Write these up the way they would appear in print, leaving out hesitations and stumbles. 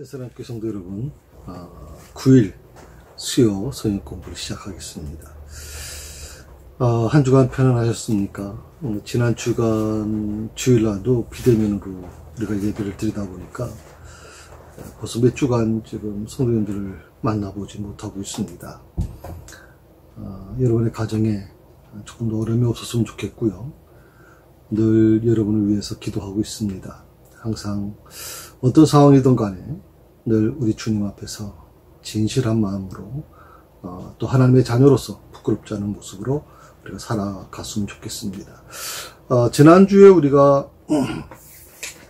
해설함교 성도 여러분, 9일 수요 성역 공부를 시작하겠습니다. 한 주간 편안하셨습니까? 지난 주간 주일날도 비대면으로 우리가 예배를 드리다 보니까 벌써 몇 주간 지금 성도님들을 만나보지 못하고 있습니다. 여러분의 가정에 조금 더 어려움이 없었으면 좋겠고요. 늘 여러분을 위해서 기도하고 있습니다. 항상 어떤 상황이든 간에 늘 우리 주님 앞에서 진실한 마음으로 또 하나님의 자녀로서 부끄럽지 않은 모습으로 우리가 살아갔으면 좋겠습니다. 지난주에 우리가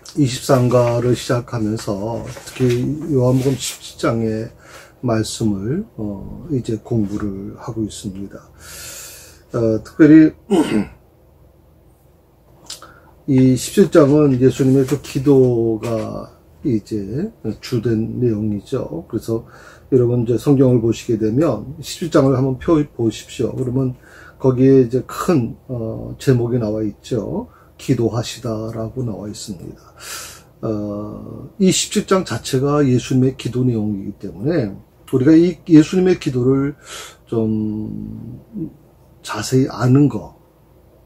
23가를 시작하면서 특히 요한복음 17장의 말씀을 이제 공부를 하고 있습니다. 특별히 이 17장은 예수님의 그 기도가 이제 주된 내용이죠. 그래서 여러분 이제 성경을 보시게 되면 17장을 한번 보십시오. 그러면 거기에 이제 큰 제목이 나와 있죠. 기도하시다라고 나와 있습니다. 이 17장 자체가 예수님의 기도 내용이기 때문에 우리가 이 예수님의 기도를 좀 자세히 아는 거,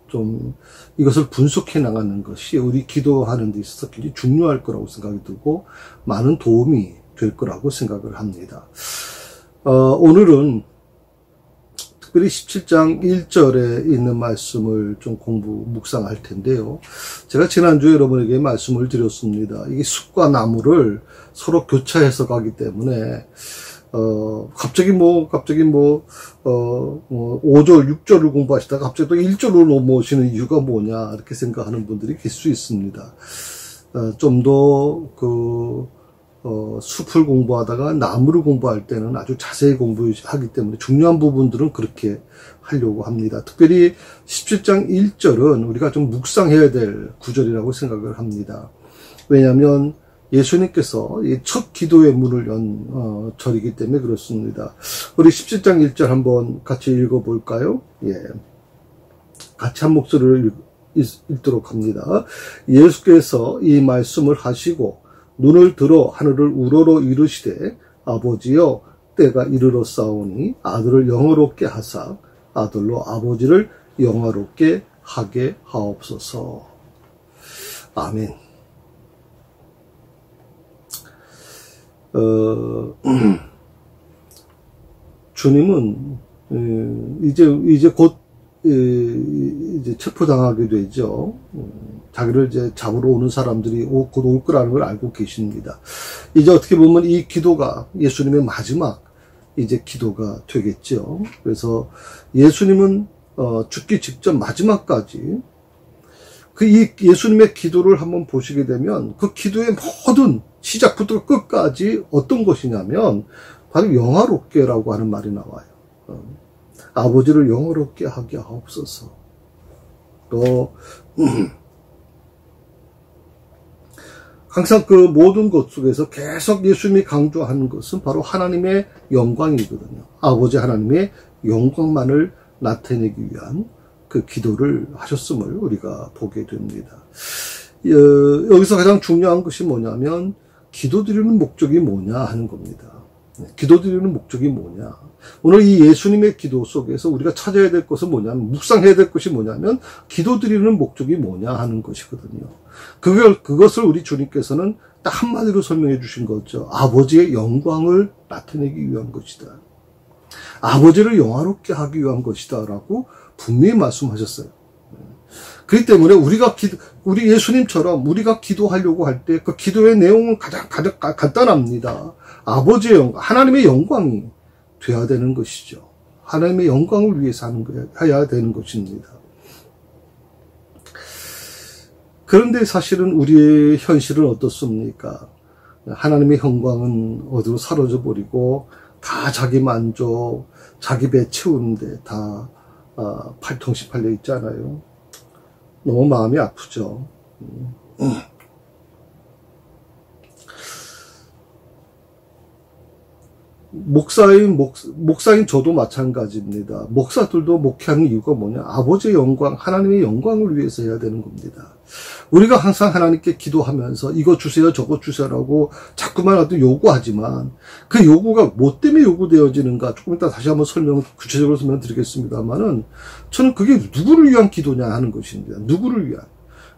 좀 이것을 분석해 나가는 것이 우리 기도하는 데 있어서 굉장히 중요할 거라고 생각이 들고 많은 도움이 될 거라고 생각을 합니다. 오늘은 특별히 17장 1절에 있는 말씀을 좀 묵상할 텐데요. 제가 지난주에 여러분에게 말씀을 드렸습니다. 이게 숲과 나무를 서로 교차해서 가기 때문에 갑자기 5절, 6절을 공부하시다가 갑자기 또 1절로 넘어오시는 이유가 뭐냐, 이렇게 생각하는 분들이 계실 수 있습니다. 좀 더 숲을 공부하다가 나무를 공부할 때는 아주 자세히 공부하기 때문에 중요한 부분들은 그렇게 하려고 합니다. 특별히 17장 1절은 우리가 좀 묵상해야 될 구절이라고 생각을 합니다. 왜냐하면 예수님께서 첫 기도의 문을 연 절이기 때문에 그렇습니다. 우리 17장 1절 한번 같이 읽어볼까요? 예, 같이 한 목소리를 읽도록 합니다. 예수께서 이 말씀을 하시고 눈을 들어 하늘을 우러러 이르시되 아버지여 때가 이르러 싸우니 아들을 영화롭게 하사 아들로 아버지를 영화롭게 하게 하옵소서. 아멘. 주님은 이제 곧 이제 체포당하게 되죠. 자기를 이제 잡으러 오는 사람들이 곧 올 거라는 걸 알고 계십니다. 이제 어떻게 보면 이 기도가 예수님의 마지막 이제 기도가 되겠죠. 그래서 예수님은 죽기 직전 마지막까지 이 예수님의 기도를 한번 보시게 되면 그 기도의 모든 시작부터 끝까지 어떤 것이냐면 바로 영화롭게라고 하는 말이 나와요. 아버지를 영화롭게 하게 하옵소서. 또 항상 그 모든 것 속에서 계속 예수님이 강조하는 것은 바로 하나님의 영광이거든요. 아버지 하나님의 영광만을 나타내기 위한 그 기도를 하셨음을 우리가 보게 됩니다. 여기서 가장 중요한 것이 뭐냐면 기도드리는 목적이 뭐냐 하는 겁니다. 기도드리는 목적이 뭐냐. 오늘 이 예수님의 기도 속에서 우리가 찾아야 될 것은 뭐냐면, 묵상해야 될 것이 뭐냐면 기도드리는 목적이 뭐냐 하는 것이거든요. 그것을 우리 주님께서는 딱 한마디로 설명해 주신 거죠. 아버지의 영광을 나타내기 위한 것이다. 아버지를 영화롭게 하기 위한 것이다 라고 분명히 말씀하셨어요. 그렇기 때문에 우리 예수님처럼 우리가 기도하려고 할 때 그 기도의 내용은 가장 간단합니다. 아버지의 영광, 하나님의 영광이 돼야 되는 것이죠. 하나님의 영광을 위해서 해야 되는 것입니다. 그런데 사실은 우리의 현실은 어떻습니까? 하나님의 영광은 어디로 사라져 버리고 다 자기 만족, 자기 배 채우는데 다 팔통시 팔려 있잖아요. 너무 마음이 아프죠. 목사인 저도 마찬가지입니다. 목사들도 목회하는 이유가 뭐냐? 아버지의 영광, 하나님의 영광을 위해서 해야 되는 겁니다. 우리가 항상 하나님께 기도하면서 이거 주세요, 저거 주세요라고 자꾸만 어떤 요구하지만 그 요구가 뭐 때문에 요구되어지는가 조금 이따 다시 한번 구체적으로 설명드리겠습니다만은 저는 그게 누구를 위한 기도냐 하는 것입니다. 누구를 위한.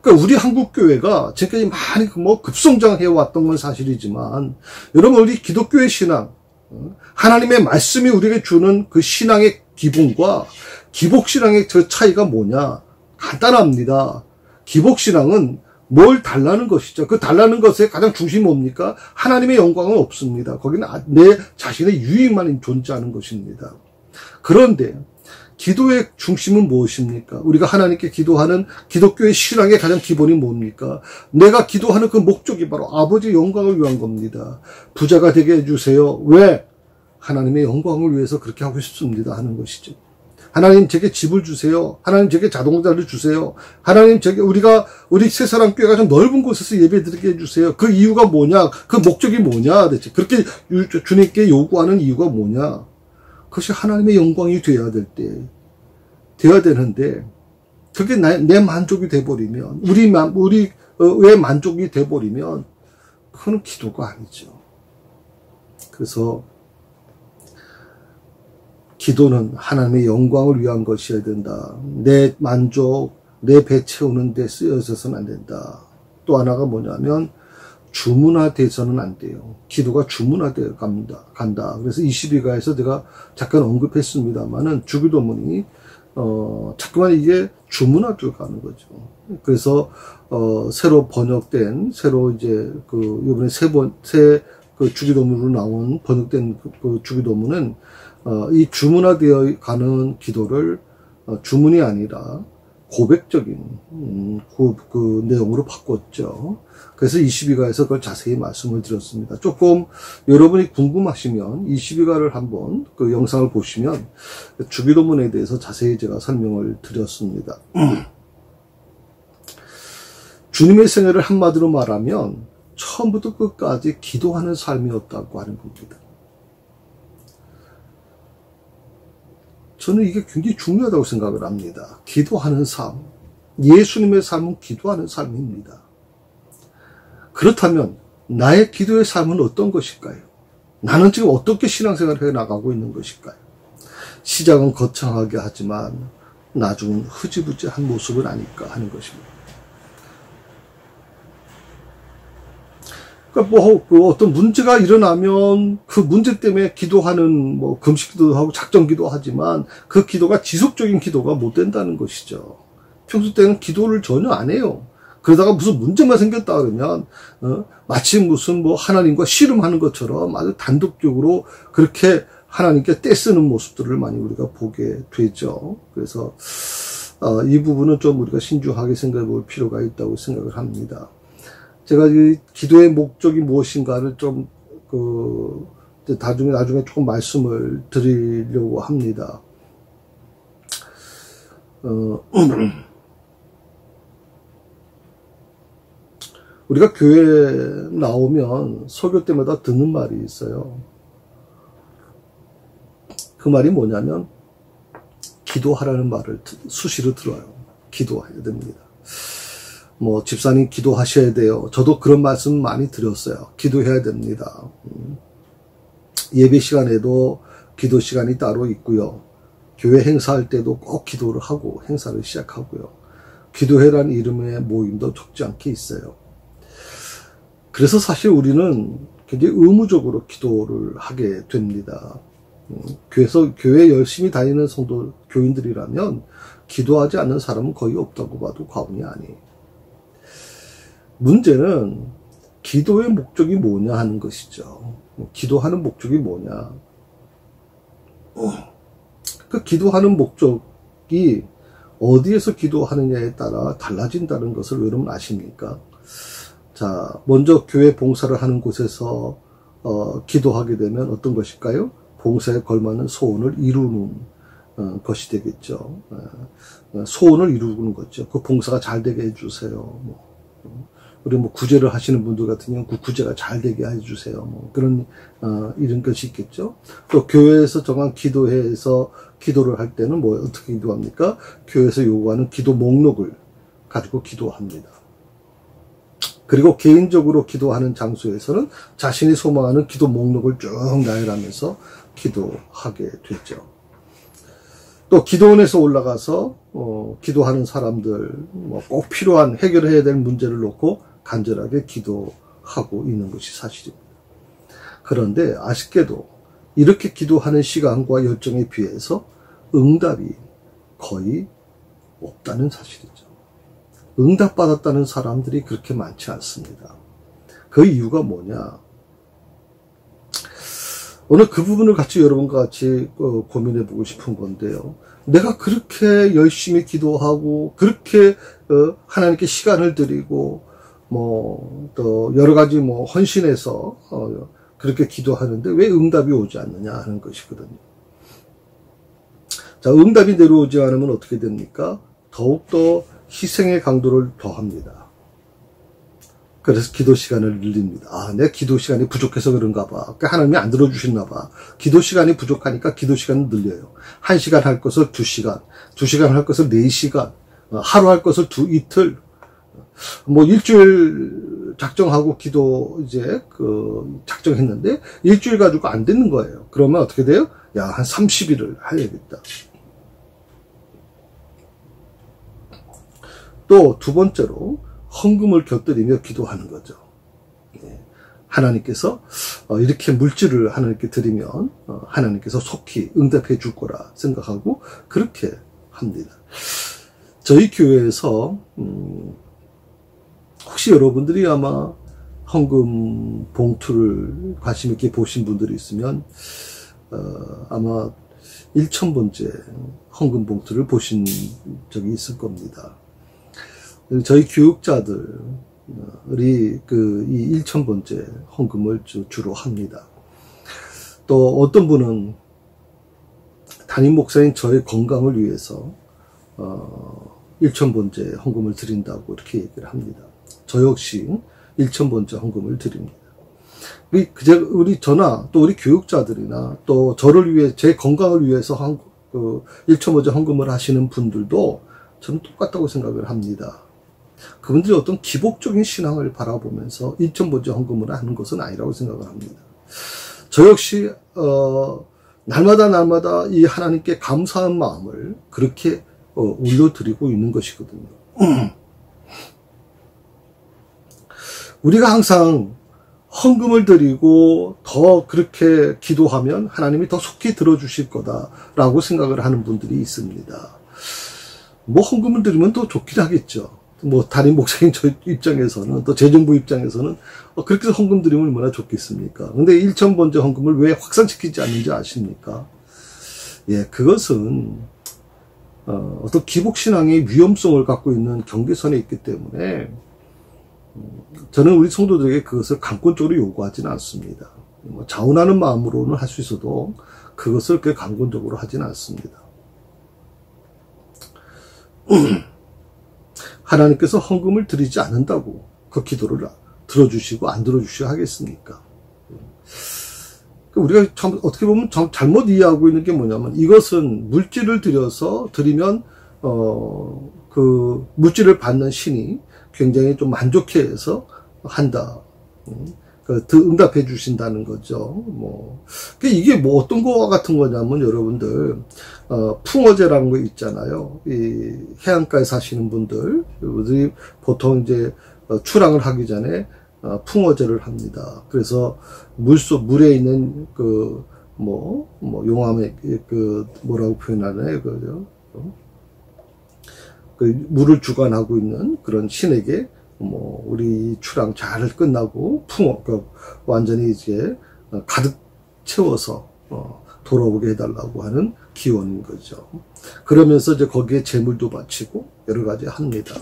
그러니까 우리 한국교회가 지금까지 많이 급성장해 왔던 건 사실이지만 여러분 우리 기독교의 신앙, 하나님의 말씀이 우리에게 주는 그 신앙의 기본과 기복신앙의 그 차이가 뭐냐? 간단합니다. 기복신앙은 뭘 달라는 것이죠. 그 달라는 것의 가장 중심이 뭡니까? 하나님의 영광은 없습니다. 거기는 내 자신의 유익만 존재하는 것입니다. 그런데 기도의 중심은 무엇입니까? 우리가 하나님께 기도하는 기독교의 신앙의 가장 기본이 뭡니까? 내가 기도하는 그 목적이 바로 아버지의 영광을 위한 겁니다. 부자가 되게 해주세요. 왜? 하나님의 영광을 위해서 그렇게 하고 싶습니다 하는 것이죠. 하나님 제게 집을 주세요. 하나님 제게 자동차를 주세요. 하나님 제게 우리 새사람 교회가 좀 넓은 곳에서 예배드리게 해주세요. 그 이유가 뭐냐? 그 목적이 뭐냐? 대체 그렇게 주님께 요구하는 이유가 뭐냐? 그것이 하나님의 영광이 돼야 되는데 그게 내 만족이 돼버리면 우리의 만족이 돼버리면 그건 기도가 아니죠. 그래서 기도는 하나님의 영광을 위한 것이어야 된다. 내 만족, 내 배 채우는 데 쓰여져서는 안 된다. 또 하나가 뭐냐면 주문화돼서는 안 돼요. 기도가 주문화되어 간다. 그래서 22가에서 제가 잠깐 언급했습니다만은 주기도문이 자꾸만 이게 주문화되어 가는 거죠. 그래서 새로 번역된 이제 이번에 새 주기도문으로 나온 번역된 그 주기도문은 이 주문화되어 가는 기도를 주문이 아니라 고백적인 그 내용으로 바꿨죠. 그래서 22가에서 그걸 자세히 말씀을 드렸습니다. 조금 여러분이 궁금하시면 22가를 한번 그 영상을 보시면 주기도문에 대해서 자세히 제가 설명을 드렸습니다. 주님의 생애를 한마디로 말하면 처음부터 끝까지 기도하는 삶이었다고 하는 겁니다. 저는 이게 굉장히 중요하다고 생각을 합니다. 기도하는 삶. 예수님의 삶은 기도하는 삶입니다. 그렇다면 나의 기도의 삶은 어떤 것일까요? 나는 지금 어떻게 신앙생활을 해나가고 있는 것일까요? 시작은 거창하게 하지만 나중은 흐지부지한 모습은 아닐까 하는 것입니다. 그러니까 어떤 문제가 일어나면 그 문제 때문에 기도하는 금식기도 하고 작정기도 하지만 그 기도가 지속적인 기도가 못 된다는 것이죠. 평소 때는 기도를 전혀 안 해요. 그러다가 무슨 문제만 생겼다 그러면 마치 무슨 하나님과 씨름하는 것처럼 아주 단독적으로 그렇게 하나님께 떼쓰는 모습들을 많이 우리가 보게 되죠. 그래서 이 부분은 좀 우리가 신중하게 생각해 볼 필요가 있다고 생각을 합니다. 제가 이 기도의 목적이 무엇인가를 좀 나중에 조금 말씀을 드리려고 합니다. 우리가 교회에 나오면 설교 때마다 듣는 말이 있어요. 그 말이 뭐냐면 기도하라는 말을 수시로 들어요. 기도해야 됩니다. 집사님 기도하셔야 돼요. 저도 그런 말씀 많이 드렸어요. 기도해야 됩니다. 예배 시간에도 기도 시간이 따로 있고요. 교회 행사할 때도 꼭 기도를 하고 행사를 시작하고요. 기도회라는 이름의 모임도 적지 않게 있어요. 그래서 사실 우리는 굉장히 의무적으로 기도를 하게 됩니다. 교회 열심히 다니는 교인들이라면 기도하지 않는 사람은 거의 없다고 봐도 과언이 아니에요. 문제는 기도의 목적이 뭐냐 하는 것이죠. 기도하는 목적이 뭐냐. 그 기도하는 목적이 어디에서 기도하느냐에 따라 달라진다는 것을 여러분 아십니까? 자, 먼저 교회 봉사를 하는 곳에서 기도하게 되면 어떤 것일까요? 봉사에 걸맞는 소원을 이루는 것이 되겠죠. 소원을 이루는 거죠. 그 봉사가 잘 되게 해주세요. 그리고 뭐 구제를 하시는 분들 같은 경우는 그 구제가 잘 되게 해주세요. 뭐 그런 이런 것이 있겠죠. 또 교회에서 정한 기도회에서 기도를 할 때는 뭐 어떻게 기도합니까? 교회에서 요구하는 기도 목록을 가지고 기도합니다. 그리고 개인적으로 기도하는 장소에서는 자신이 소망하는 기도 목록을 쭉 나열하면서 기도하게 되죠. 또 기도원에서 올라가서 기도하는 사람들 뭐 꼭 필요한 해결해야 될 문제를 놓고 간절하게 기도하고 있는 것이 사실입니다. 그런데 아쉽게도 이렇게 기도하는 시간과 열정에 비해서 응답이 거의 없다는 사실이죠. 응답받았다는 사람들이 그렇게 많지 않습니다. 그 이유가 뭐냐? 오늘 그 부분을 같이 여러분과 같이 고민해 보고 싶은 건데요. 내가 그렇게 열심히 기도하고 그렇게 하나님께 시간을 드리고 뭐 또 여러 가지 뭐 헌신해서 그렇게 기도하는데 왜 응답이 오지 않느냐 하는 것이거든요. 자, 응답이 내려오지 않으면 어떻게 됩니까? 더욱더 희생의 강도를 더합니다. 그래서 기도 시간을 늘립니다. 내 기도 시간이 부족해서 그런가 봐. 하나님이 안 들어주셨나 봐. 기도 시간이 부족하니까 기도 시간을 늘려요. 1시간 할 것을 2시간, 2시간 할 것을 4시간, 하루 할 것을 이틀, 뭐 일주일 작정하고 기도 이제 작정했는데 일주일 가지고 안 되는 거예요. 그러면 어떻게 돼요? 한 30일을 해야겠다. 또 두 번째로 헌금을 곁들이며 기도하는 거죠. 하나님께서 이렇게 물질을 하나님께 드리면 하나님께서 속히 응답해 줄 거라 생각하고 그렇게 합니다. 저희 교회에서 혹시 여러분들이 아마 헌금 봉투를 관심 있게 보신 분들이 있으면 아마 1,000번째 헌금 봉투를 보신 적이 있을 겁니다. 저희 교육자들이 이 1,000번째 헌금을 주로 합니다. 또 어떤 분은 담임 목사인 저의 건강을 위해서 1,000번째 헌금을 드린다고 이렇게 얘기를 합니다. 저 역시 1,000번째 헌금을 드립니다. 저나 또 우리 교육자들이나 또 저를 위해 제 건강을 위해서 1,000번째 헌금을 하시는 분들도 저는 똑같다고 생각을 합니다. 그분들이 어떤 기복적인 신앙을 바라보면서 1,000번째 헌금을 하는 것은 아니라고 생각을 합니다. 저 역시 날마다 이 하나님께 감사한 마음을 그렇게 올려드리고 있는 것이거든요. 우리가 항상 헌금을 드리고 더 그렇게 기도하면 하나님이 더 속히 들어주실 거다라고 생각을 하는 분들이 있습니다. 뭐 헌금을 드리면 더 좋긴 하겠죠. 뭐 담임 목사님 저 입장에서는 또 재정부 입장에서는 그렇게 해서 헌금 드리면 얼마나 좋겠습니까? 근데 1,000번째 헌금을 왜 확산시키지 않는지 아십니까? 그것은 어떤 기복신앙의 위험성을 갖고 있는 경계선에 있기 때문에 저는 우리 성도들에게 그것을 강권적으로 요구하지는 않습니다. 자원하는 마음으로는 할 수 있어도 그것을 그렇게 강권적으로 하지는 않습니다. 하나님께서 헌금을 드리지 않는다고 그 기도를 들어주시고 안 들어주시고 하겠습니까? 우리가 참 어떻게 보면 잘못 이해하고 있는 게 뭐냐면 이것은 물질을 드리면 그 물질을 받는 신이 굉장히 좀 만족해해서 한다. 응답해 주신다는 거죠. 이게 뭐 어떤 거와 같은 거냐면 여러분들, 풍어제라는 거 있잖아요. 이 해안가에 사시는 분들이 보통 이제 출항을 하기 전에 풍어제를 합니다. 그래서 물에 있는 용암에 뭐라고 표현하나요? 물을 주관하고 있는 그런 신에게 우리 출항 잘 끝나고 완전히 이제 가득 채워서 돌아오게 해달라고 하는 기원인 거죠. 그러면서 이제 거기에 제물도 바치고 여러 가지 합니다.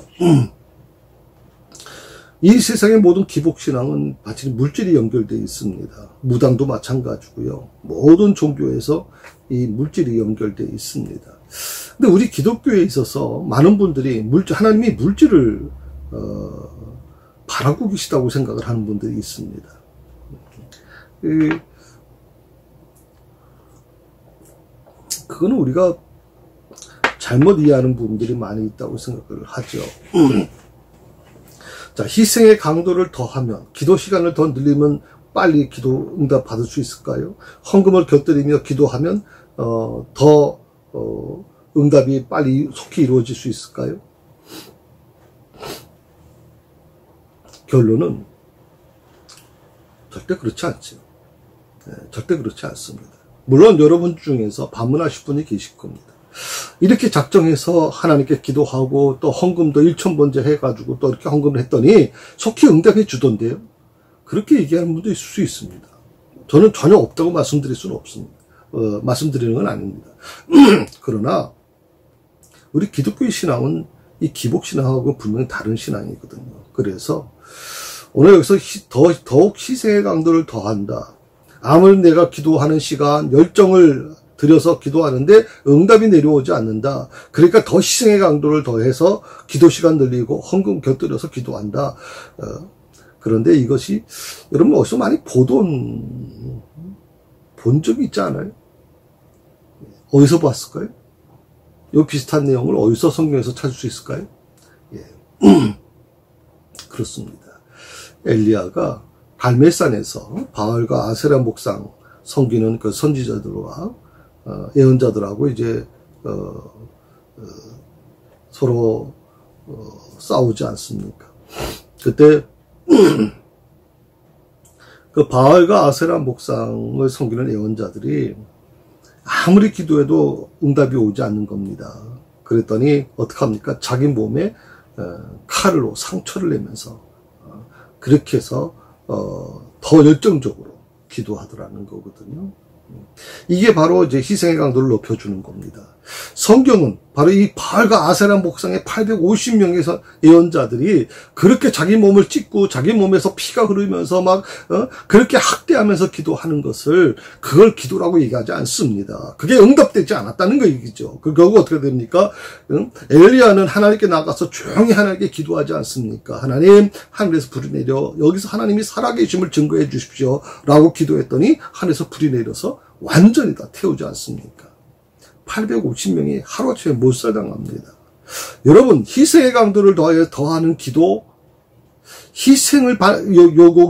이 세상의 모든 기복신앙은 마치 물질이 연결되어 있습니다. 무당도 마찬가지고요. 모든 종교에서 이 물질이 연결되어 있습니다. 근데 우리 기독교에 있어서 많은 분들이 하나님이 물질을 바라고 계시다고 생각을 하는 분들이 있습니다. 그거는 우리가 잘못 이해하는 부분들이 많이 있다고 생각을 하죠. 자, 희생의 강도를 더하면, 기도 시간을 더 늘리면 빨리 기도 응답 받을 수 있을까요? 헌금을 곁들이며 기도하면 더 응답이 빨리 속히 이루어질 수 있을까요? 결론은 절대 그렇지 않죠. 네, 절대 그렇지 않습니다. 물론 여러분 중에서 반문하실 분이 계실 겁니다. 이렇게 작정해서 하나님께 기도하고 또 헌금도 1,000번째 해가지고 또 이렇게 헌금을 했더니 속히 응답해 주던데요. 그렇게 얘기하는 분도 있을 수 있습니다. 저는 전혀 없다고 말씀드릴 수는 없습니다. 말씀드리는 건 아닙니다. 그러나 우리 기독교의 신앙은 이 기복신앙하고 분명히 다른 신앙이거든요. 그래서 오늘 여기서 더욱 희생의 강도를 더한다. 아무리 내가 기도하는 시간, 열정을 들여서 기도하는데 응답이 내려오지 않는다. 그러니까 더 희생의 강도를 더해서 기도 시간 늘리고 헌금 곁들여서 기도한다. 그런데 이것이 여러분 어디서 많이 본 적이 있지 않아요? 어디서 봤을까요? 이 비슷한 내용을 어디서 성경에서 찾을 수 있을까요? 예. 그렇습니다. 엘리야가 갈멜산에서 바알과 아세라 목상 섬기는 그 선지자들과 예언자들하고 이제 서로 싸우지 않습니까? 그때 그 바알과 아세라 목상을 섬기는 예언자들이 아무리 기도해도 응답이 오지 않는 겁니다. 그랬더니 어떡합니까? 자기 몸에 칼로 상처를 내면서 그렇게 해서 더 열정적으로 기도하더라는 거거든요. 이게 바로 이제 희생의 강도를 높여주는 겁니다. 성경은 바로 이 바알과 아세라 목상의 850명의 예언자들이 그렇게 자기 몸을 찢고 자기 몸에서 피가 흐르면서 막 그렇게 학대하면서 기도하는 것을 그걸 기도라고 얘기하지 않습니다. 그게 응답되지 않았다는 거 얘기죠. 그 결국 어떻게 됩니까? 엘리야는 하나님께 나가서 조용히 하나님께 기도하지 않습니까? 하나님, 하늘에서 불이 내려 여기서 하나님이 살아계심을 증거해 주십시오 라고 기도했더니 하늘에서 불이 내려서 완전히 다 태우지 않습니까? 850명이 하루아침에 몰살당합니다. 여러분, 희생의 강도를 더하는 기도, 희생을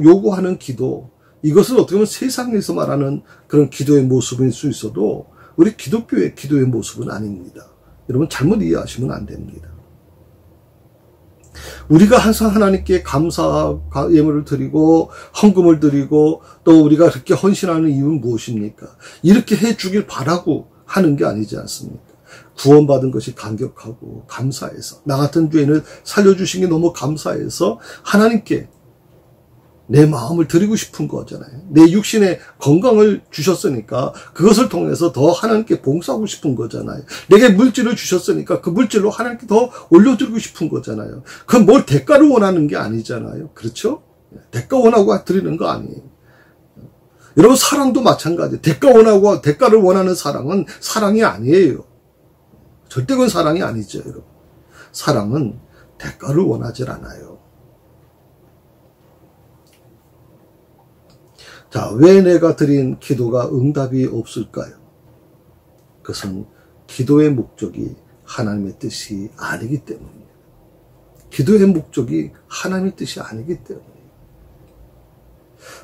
요구하는 기도, 이것은 어떻게 보면 세상에서 말하는 그런 기도의 모습일 수 있어도 우리 기독교의 기도의 모습은 아닙니다. 여러분 잘못 이해하시면 안 됩니다. 우리가 항상 하나님께 감사 예물을 드리고 헌금을 드리고 또 우리가 그렇게 헌신하는 이유는 무엇입니까? 이렇게 해주길 바라고 하는 게 아니지 않습니까? 구원받은 것이 감격하고 감사해서 나 같은 죄인을 살려주신 게 너무 감사해서 하나님께 내 마음을 드리고 싶은 거잖아요. 내 육신의 건강을 주셨으니까 그것을 통해서 더 하나님께 봉사하고 싶은 거잖아요. 내게 물질을 주셨으니까 그 물질로 하나님께 더 올려드리고 싶은 거잖아요. 그건 뭘 대가를 원하는 게 아니잖아요. 그렇죠? 대가 원하고 드리는 거 아니에요. 여러분 사랑도 마찬가지예요. 대가를 원하는 사랑은 사랑이 아니에요. 절대 그건 사랑이 아니죠. 여러분. 사랑은 대가를 원하질 않아요. 자, 왜 내가 드린 기도가 응답이 없을까요? 그것은 기도의 목적이 하나님의 뜻이 아니기 때문입니다. 기도의 목적이 하나님의 뜻이 아니기 때문이에요.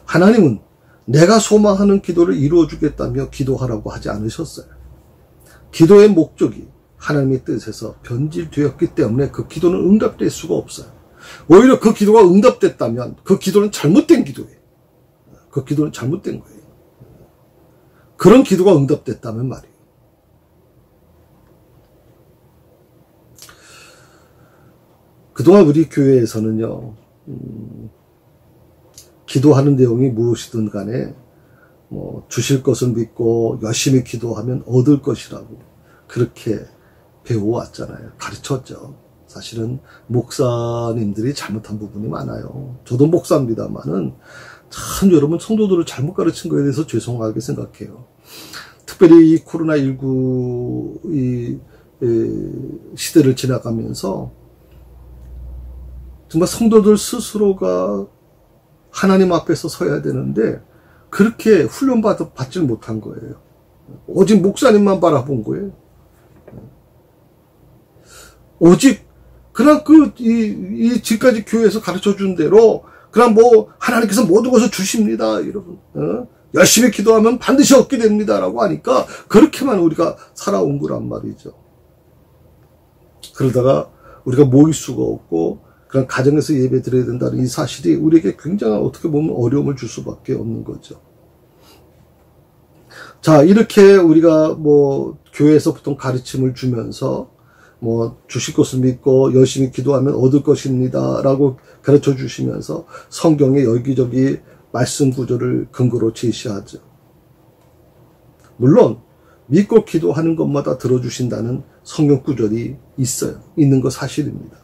하나님은 내가 소망하는 기도를 이루어주겠다며 기도하라고 하지 않으셨어요. 기도의 목적이 하나님의 뜻에서 변질되었기 때문에 그 기도는 응답될 수가 없어요. 오히려 그 기도가 응답됐다면 그 기도는 잘못된 기도예요. 그 기도는 잘못된 거예요. 그런 기도가 응답됐다면 말이에요. 그동안 우리 교회에서는요, 기도하는 내용이 무엇이든 간에 주실 것을 믿고 열심히 기도하면 얻을 것이라고 그렇게 배워왔잖아요. 가르쳤죠. 사실은 목사님들이 잘못한 부분이 많아요. 저도 목사입니다만은 참 여러분 성도들을 잘못 가르친 거에 대해서 죄송하게 생각해요. 특별히 이 코로나19 이 시대를 지나가면서 정말 성도들 스스로가 하나님 앞에서 서야 되는데 그렇게 훈련받지 못한 거예요. 오직 목사님만 바라본 거예요. 오직 그냥 지금까지 교회에서 가르쳐 준 대로 그냥 하나님께서 모든 것을 주십니다. 여러분. 열심히 기도하면 반드시 얻게 됩니다라고 하니까 그렇게만 우리가 살아온 거란 말이죠. 그러다가 우리가 모일 수가 없고 그런 가정에서 예배 드려야 된다는 이 사실이 우리에게 굉장히 어떻게 보면 어려움을 줄 수밖에 없는 거죠. 자, 이렇게 우리가 교회에서 보통 가르침을 주면서 주실 것을 믿고 열심히 기도하면 얻을 것입니다 라고 가르쳐 주시면서 성경의 여기저기 말씀 구조를 근거로 제시하죠. 물론 믿고 기도하는 것마다 들어주신다는 성경 구절이 있는 거 사실입니다.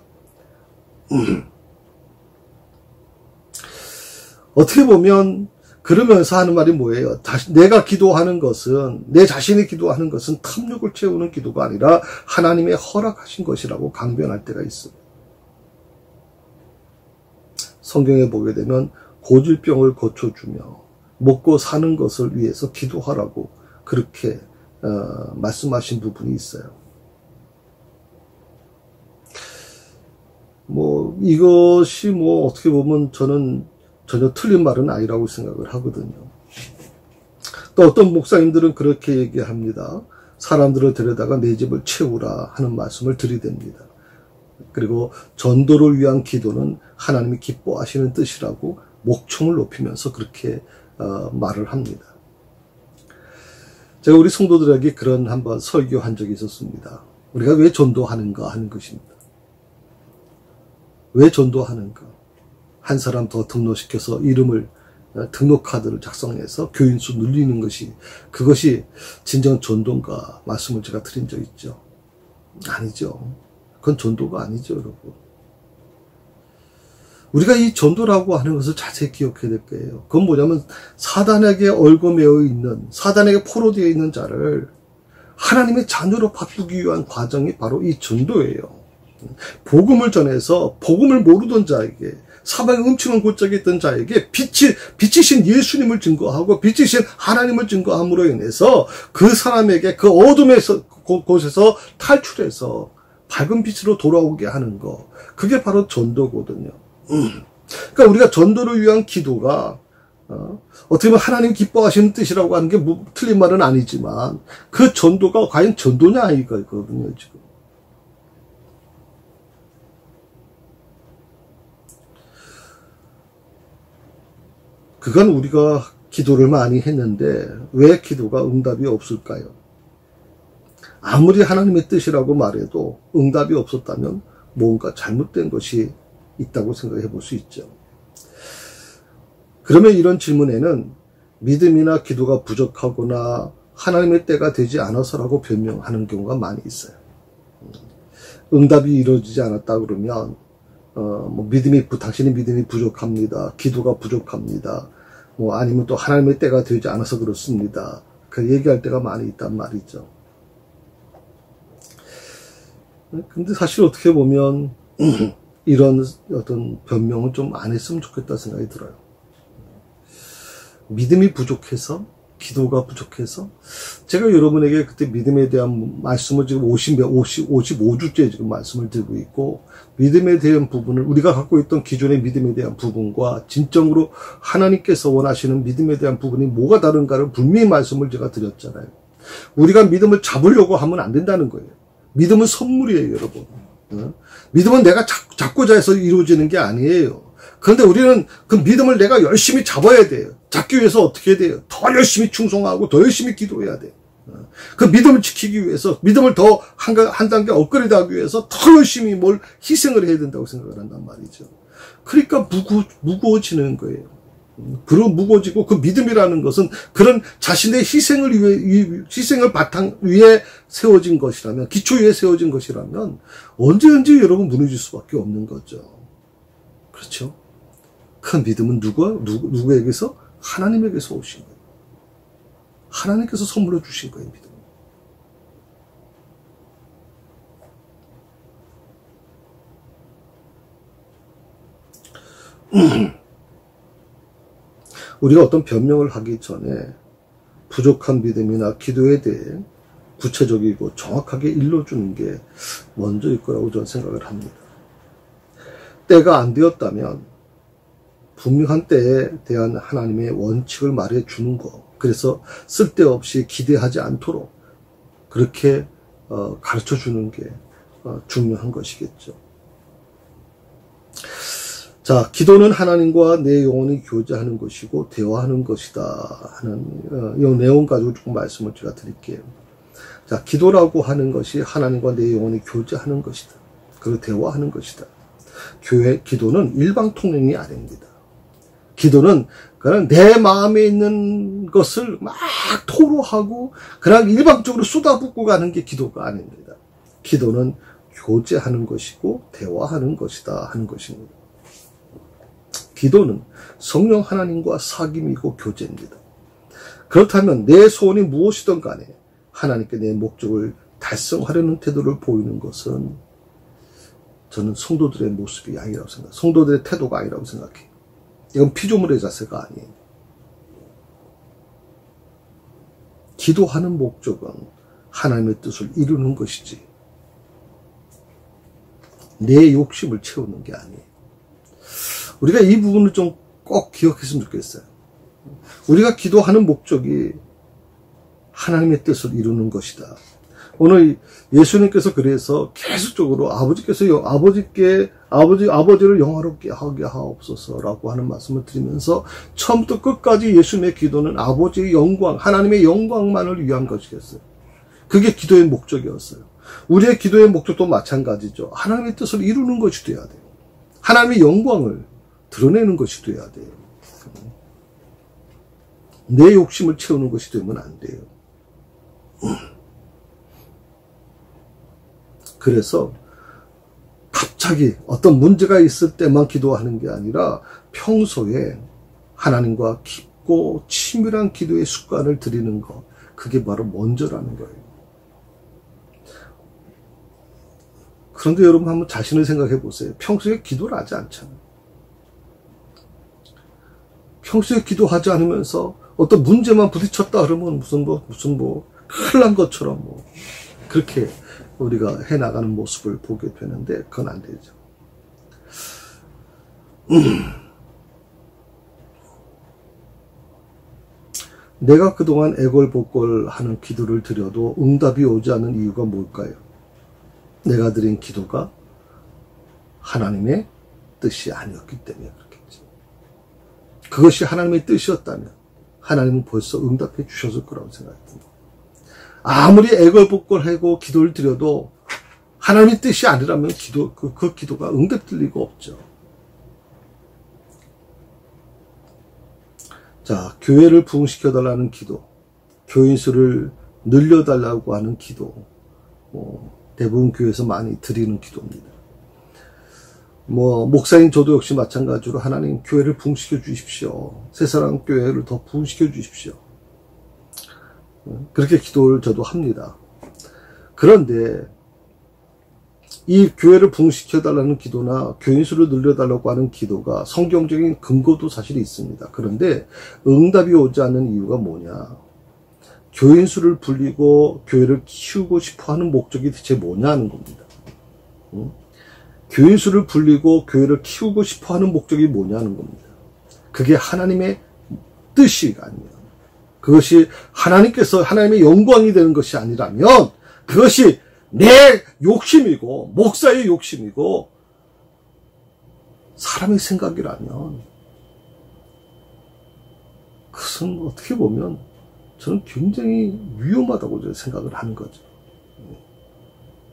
어떻게 보면 그러면서 하는 말이 뭐예요? 내가 기도하는 것은, 내 자신이 기도하는 것은 탐욕을 채우는 기도가 아니라 하나님의 허락하신 것이라고 강변할 때가 있습니다. 성경에 보게 되면 고질병을 고쳐주며 먹고 사는 것을 위해서 기도하라고 그렇게 말씀하신 부분이 있어요. 이것이 어떻게 보면 저는 전혀 틀린 말은 아니라고 생각을 하거든요. 또 어떤 목사님들은 그렇게 얘기합니다. 사람들을 데려다가 내 집을 채우라 하는 말씀을 들이댑니다. 그리고 전도를 위한 기도는 하나님이 기뻐하시는 뜻이라고 목청을 높이면서 그렇게 말을 합니다. 제가 우리 성도들에게 그런 한번 설교한 적이 있었습니다. 우리가 왜 전도하는가 하는 것입니다. 왜 전도하는가? 한 사람 더 등록시켜서 등록카드를 작성해서 교인수 늘리는 그것이 진정 전도인가 말씀을 제가 드린 적 있죠. 아니죠. 그건 전도가 아니죠, 여러분. 우리가 이 전도라고 하는 것을 자세히 기억해야 될 거예요. 그건 뭐냐면 사단에게 얽어매어 있는, 사단에게 포로되어 있는 자를 하나님의 자녀로 바꾸기 위한 과정이 바로 이 전도예요. 복음을 전해서 복음을 모르던 자에게, 사방에 음침한 골짜기에 있던 자에게 빛이신 예수님을 증거하고 빛이신 하나님을 증거함으로 인해서 그 사람에게 그 어둠에서 곳에서 탈출해서 밝은 빛으로 돌아오게 하는 거, 그게 바로 전도거든요. 그러니까 우리가 전도를 위한 기도가 어떻게 보면 하나님 기뻐하시는 뜻이라고 하는 게 틀린 말은 아니지만 그 전도가 과연 전도냐 이거거든요, 지금. 그건 우리가 기도를 많이 했는데 왜 기도가 응답이 없을까요? 아무리 하나님의 뜻이라고 말해도 응답이 없었다면 뭔가 잘못된 것이 있다고 생각해 볼 수 있죠. 그러면 이런 질문에는 믿음이나 기도가 부족하거나 하나님의 때가 되지 않아서라고 변명하는 경우가 많이 있어요. 응답이 이루어지지 않았다 그러면 당신의 믿음이 부족합니다. 기도가 부족합니다. 아니면 또 하나님의 때가 되지 않아서 그렇습니다. 그 얘기할 때가 많이 있단 말이죠. 근데 사실 어떻게 보면 이런 어떤 변명은 좀 안 했으면 좋겠다 생각이 들어요. 믿음이 부족해서, 기도가 부족해서, 제가 여러분에게 그때 믿음에 대한 말씀을 지금 55주째 지금 말씀을 드리고 있고, 믿음에 대한 부분을, 우리가 갖고 있던 기존의 믿음에 대한 부분과 진정으로 하나님께서 원하시는 믿음에 대한 부분이 뭐가 다른가를 분명히 말씀을 제가 드렸잖아요. 우리가 믿음을 잡으려고 하면 안 된다는 거예요. 믿음은 선물이에요, 여러분. 믿음은 내가 잡고자 해서 이루어지는 게 아니에요. 그런데 우리는 그 믿음을 내가 열심히 잡아야 돼요. 잡기 위해서 어떻게 해야 돼요? 더 열심히 충성하고 더 열심히 기도해야 돼요. 그 믿음을 지키기 위해서, 믿음을 더 한 단계 업그레이드 하기 위해서 더 열심히 뭘 희생을 해야 된다고 생각을 한단 말이죠. 그러니까 무거워지는 거예요. 그리고 무거워지고, 그 믿음이라는 것은 그런 자신의 희생을 바탕 위에 세워진 것이라면, 기초 위에 세워진 것이라면 언제든지 여러분 무너질 수밖에 없는 거죠. 그렇죠? 그 믿음은 누구에게서? 하나님에게서 오신 거예요. 하나님께서 선물로 주신 거예요, 믿음. 우리가 어떤 변명을 하기 전에 부족한 믿음이나 기도에 대해 구체적이고 정확하게 일러주는 게 먼저일 거라고 저는 생각을 합니다. 때가 안 되었다면 분명한 때에 대한 하나님의 원칙을 말해주는 거, 그래서 쓸데없이 기대하지 않도록 그렇게 가르쳐주는 게 중요한 것이겠죠. 자, 기도는 하나님과 내 영혼이 교제하는 것이고 대화하는 것이다 하는 이 내용 가지고 조금 말씀을 제가 드릴게요. 자, 기도라고 하는 것이 하나님과 내 영혼이 교제하는 것이다. 그리고 대화하는 것이다. 기도는 일방통행이 아닙니다. 기도는 그냥 내 마음에 있는 것을 막 토로하고 그냥 일방적으로 쏟아붓고 가는 게 기도가 아닙니다. 기도는 교제하는 것이고 대화하는 것이다 하는 것입니다. 기도는 성령 하나님과 사귐이고 교제입니다. 그렇다면 내 소원이 무엇이든 간에 하나님께 내 목적을 달성하려는 태도를 보이는 것은 저는 성도들의 모습이 아니라고 생각해요. 성도들의 태도가 아니라고 생각해요. 이건 피조물의 자세가 아니에요. 기도하는 목적은 하나님의 뜻을 이루는 것이지 내 욕심을 채우는 게 아니에요. 우리가 이 부분을 좀 꼭 기억했으면 좋겠어요. 우리가 기도하는 목적이 하나님의 뜻을 이루는 것이다. 오늘 예수님께서 그래서 계속적으로 아버지를 영화롭게 하게 하옵소서라고 하는 말씀을 드리면서 처음부터 끝까지 예수님의 기도는 아버지의 영광, 하나님의 영광만을 위한 것이겠어요. 그게 기도의 목적이었어요. 우리의 기도의 목적도 마찬가지죠. 하나님의 뜻을 이루는 것이 돼야 돼요. 하나님의 영광을 드러내는 것이 돼야 돼요. 내 욕심을 채우는 것이 되면 안 돼요. 그래서 갑자기 어떤 문제가 있을 때만 기도하는 게 아니라 평소에 하나님과 깊고 치밀한 기도의 습관을 들이는 것, 그게 바로 먼저라는 거예요. 그런데 여러분 한번 자신을 생각해 보세요. 평소에 기도를 하지 않잖아요. 평소에 기도하지 않으면서 어떤 문제만 부딪혔다 그러면 무슨 큰일 난 것처럼 그렇게 우리가 해나가는 모습을 보게 되는데 그건 안 되죠. 내가 그동안 애걸복걸하는 기도를 드려도 응답이 오지 않는 이유가 뭘까요? 내가 드린 기도가 하나님의 뜻이 아니었기 때문에 그렇겠지. 그것이 하나님의 뜻이었다면 하나님은 벌써 응답해 주셨을 거라고 생각합니다. 아무리 애걸복걸하고 기도를 드려도 하나님의 뜻이 아니라면 그 기도가 응답될 리가 없죠. 자, 교회를 부흥시켜달라는 기도, 교인 수를 늘려달라고 하는 기도, 대부분 교회에서 많이 드리는 기도입니다. 목사인 저도 역시 마찬가지로 하나님 교회를 부흥시켜 주십시오. 새사랑 교회를 더 부흥시켜 주십시오. 그렇게 기도를 저도 합니다. 그런데 이 교회를 부흥시켜달라는 기도나 교인 수를 늘려달라고 하는 기도가 성경적인 근거도 사실 있습니다. 그런데 응답이 오지 않는 이유가 뭐냐? 교인 수를 불리고 교회를 키우고 싶어하는 목적이 대체 뭐냐는 겁니다. 교인 수를 불리고 교회를 키우고 싶어하는 목적이 뭐냐는 겁니다. 그게 하나님의 뜻이 아니면, 그것이 하나님의 영광이 되는 것이 아니라면, 그것이 내 욕심이고 목사의 욕심이고 사람의 생각이라면 그것은 어떻게 보면 저는 굉장히 위험하다고 생각을 하는 거죠.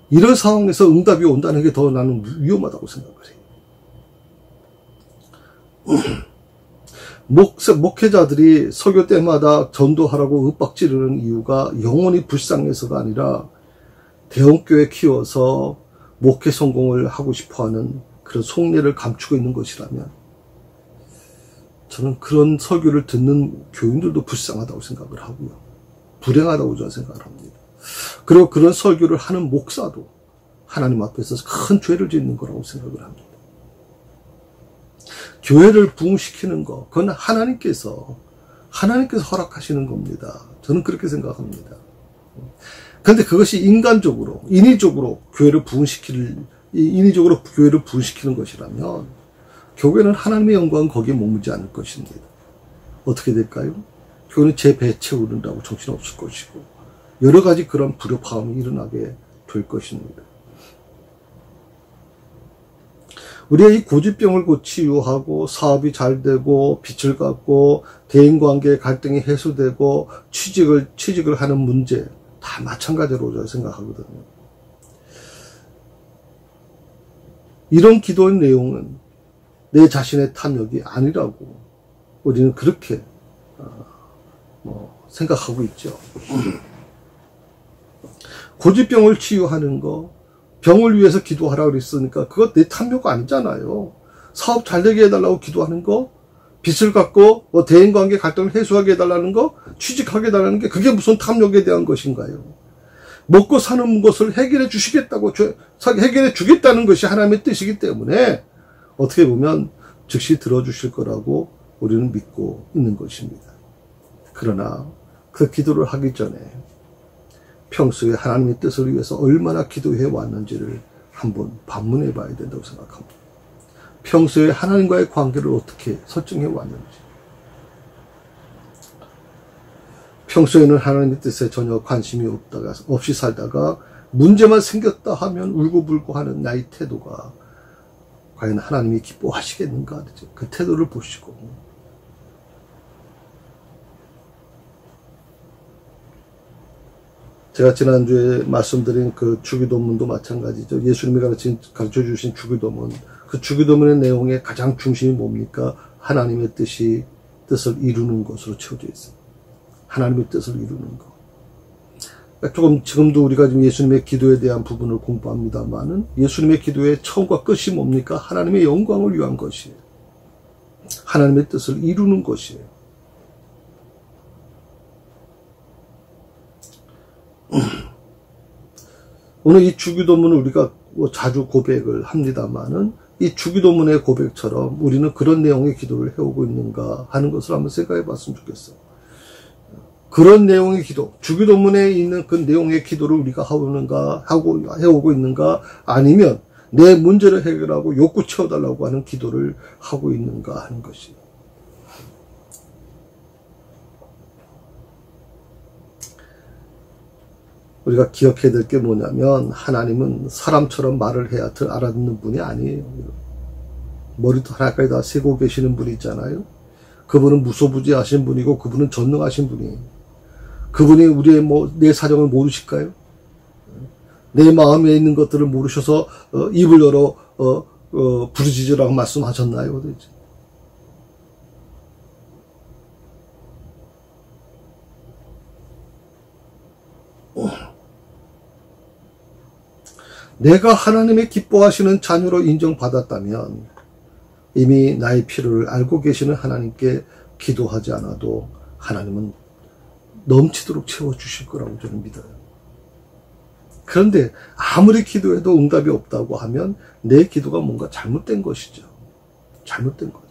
이런 상황에서 응답이 온다는 게 더 나는 위험하다고 생각을 해요. 목회자들이 설교 때마다 전도하라고 윽박지르는 이유가 영혼이 불쌍해서가 아니라 대형교회 키워서 목회 성공을 하고 싶어하는 그런 속내를 감추고 있는 것이라면 저는 그런 설교를 듣는 교인들도 불쌍하다고 생각을 하고요. 불행하다고 저는 생각을 합니다. 그리고 그런 설교를 하는 목사도 하나님 앞에서 큰 죄를 짓는 거라고 생각을 합니다. 교회를 부흥시키는 거, 그건 하나님께서 허락하시는 겁니다. 저는 그렇게 생각합니다. 그런데 그것이 인간적으로, 인위적으로 교회를 부흥시키는 것이라면 교회는 하나님의 영광은 거기에 머물지 않을 것입니다. 어떻게 될까요? 교회는 제 배 채우는다고 정신없을 것이고 여러 가지 그런 불협화음이 일어나게 될 것입니다. 우리가 이 고집병을 치유하고 사업이 잘 되고 빛을 갖고 대인관계 갈등이 해소되고 취직을 하는 문제 다 마찬가지로 저는 생각하거든요. 이런 기도의 내용은 내 자신의 탐욕이 아니라고 우리는 그렇게 생각하고 있죠. 고집병을 치유하는 거, 병을 위해서 기도하라고 그랬으니까 그것 내 탐욕 아니잖아요. 사업 잘 되게 해달라고 기도하는 거, 빚을 갚고 대인관계 갈등을 해소하게 해달라는 거, 취직하게 해달라는 게 그게 무슨 탐욕에 대한 것인가요? 먹고 사는 것을 해결해 주겠다는 것이 하나님의 뜻이기 때문에 어떻게 보면 즉시 들어주실 거라고 우리는 믿고 있는 것입니다. 그러나 그 기도를 하기 전에 평소에 하나님의 뜻을 위해서 얼마나 기도해 왔는지를 한번 반문해 봐야 된다고 생각합니다. 평소에 하나님과의 관계를 어떻게 설정해 왔는지, 평소에는 하나님의 뜻에 전혀 관심이 없이 살다가 문제만 생겼다 하면 울고불고 하는 나의 태도가 과연 하나님이 기뻐하시겠는가, 그 태도를 보시고, 제가 지난주에 말씀드린 그 주기도문도 마찬가지죠. 예수님이 가르쳐 주신 주기도문, 그 주기도문의 내용의 가장 중심이 뭡니까? 하나님의 뜻을 이루는 것으로 채워져 있습니다. 하나님의 뜻을 이루는 것. 조금 지금도 우리가 지금 예수님의 기도에 대한 부분을 공부합니다만은 예수님의 기도의 처음과 끝이 뭡니까? 하나님의 영광을 위한 것이에요. 하나님의 뜻을 이루는 것이에요. 오늘 이 주기도문을 우리가 자주 고백을 합니다만은 이 주기도문의 고백처럼 우리는 그런 내용의 기도를 해오고 있는가 하는 것을 한번 생각해 봤으면 좋겠어요. 그런 내용의 기도, 주기도문에 있는 그 내용의 기도를 우리가 해오고 있는가, 아니면 내 문제를 해결하고 욕구 채워달라고 하는 기도를 하고 있는가 하는 것이에요. 우리가 기억해야 될 게 뭐냐면 하나님은 사람처럼 말을 해야 알아듣는 분이 아니에요. 머리도 하나까지 다 세고 계시는 분이 있잖아요. 그분은 무소부지하신 분이고 그분은 전능하신 분이에요. 그분이 우리의 내 사정을 모르실까요? 내 마음에 있는 것들을 모르셔서 입을 열어 부르짖으라고 말씀하셨나요? 도대체? 내가 하나님의 기뻐하시는 자녀로 인정받았다면 이미 나의 필요를 알고 계시는 하나님께 기도하지 않아도 하나님은 넘치도록 채워주실 거라고 저는 믿어요. 그런데 아무리 기도해도 응답이 없다고 하면 내 기도가 뭔가 잘못된 것이죠. 잘못된 거죠.